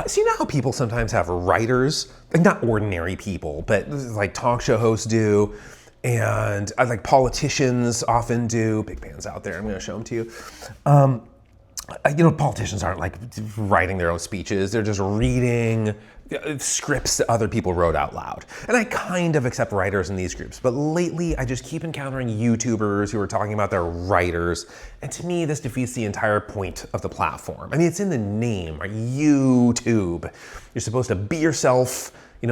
So you know how people sometimes have writers, like not ordinary people, but like talk show hosts do, and like politicians often do. Big fans out there, I'm going to show them to you. Politicians aren't like writing their own speeches. They're just reading scripts that other people wrote out loud. And I kind of accept writers in these groups, but lately I just keep encountering YouTubers who are talking about their writers. And to me, this defeats the entire point of the platform. I mean, it's in the name, right? YouTube. You're supposed to be yourself,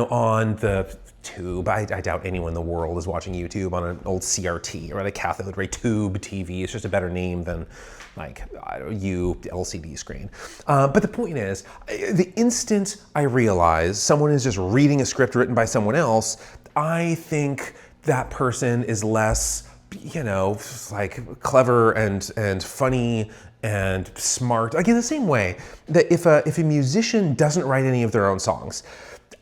on the tube. I doubt anyone in the world is watching YouTube on an old CRT or a cathode ray tube TV. It's just a better name than like LCD screen. But the point is, the instant I realize someone is just reading a script written by someone else, I think that person is less, like clever and funny and smart. Like in the same way that if a musician doesn't write any of their own songs,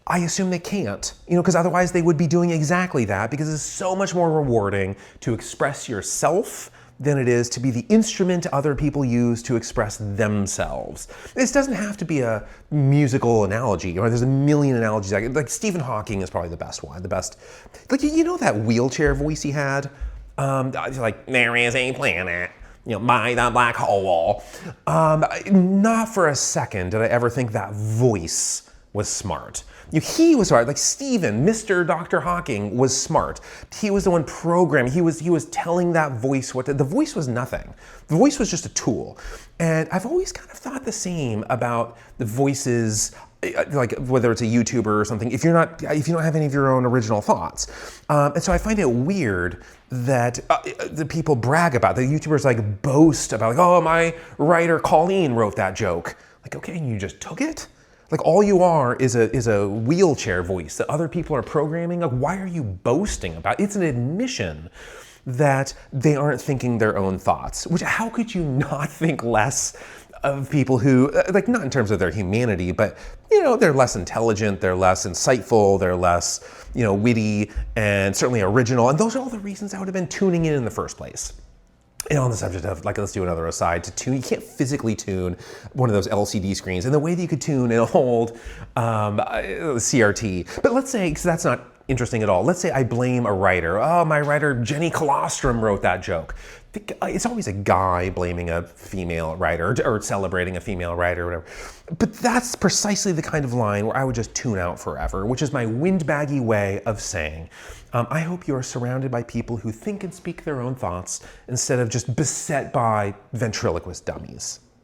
I assume they can't, because otherwise they would be doing exactly that, because it's so much more rewarding to express yourself than it is to be the instrument other people use to express themselves. This doesn't have to be a musical analogy. There's a million analogies. Like Stephen Hawking is probably the best one. The best, like that wheelchair voice he had. Like there is a planet, by the black hole. Not for a second did I ever think that voice was smart. He was smart. Like Stephen, Mr. Dr. Hawking was smart. He was the one programming. He was telling that voice the voice was nothing. The voice was just a tool. And I've always kind of thought the same about the voices, like whether it's a YouTuber or something, if you don't have any of your own original thoughts. And so I find it weird that the people brag about, the YouTubers like boast about, like, oh, my writer Colleen wrote that joke. Like, okay, and you just took it? Like all you are is a wheelchair voice that other people are programming. Like, why are you boasting about it? It's an admission that they aren't thinking their own thoughts. Which, how could you not think less of people who, like, not in terms of their humanity, but they're less intelligent, they're less insightful, they're less witty, and certainly original. And those are all the reasons I would have been tuning in the first place. On the subject of, like, let's do another aside, to tune, you can't physically tune one of those LCD screens in the way that you could tune an old CRT. But let's say, because that's not interesting at all, let's say I blame a writer. Oh, my writer Jenny Colostrum wrote that joke. It's always a guy blaming a female writer or celebrating a female writer or whatever. But that's precisely the kind of line where I would just tune out forever, which is my windbaggy way of saying, I hope you are surrounded by people who think and speak their own thoughts instead of just beset by ventriloquist dummies.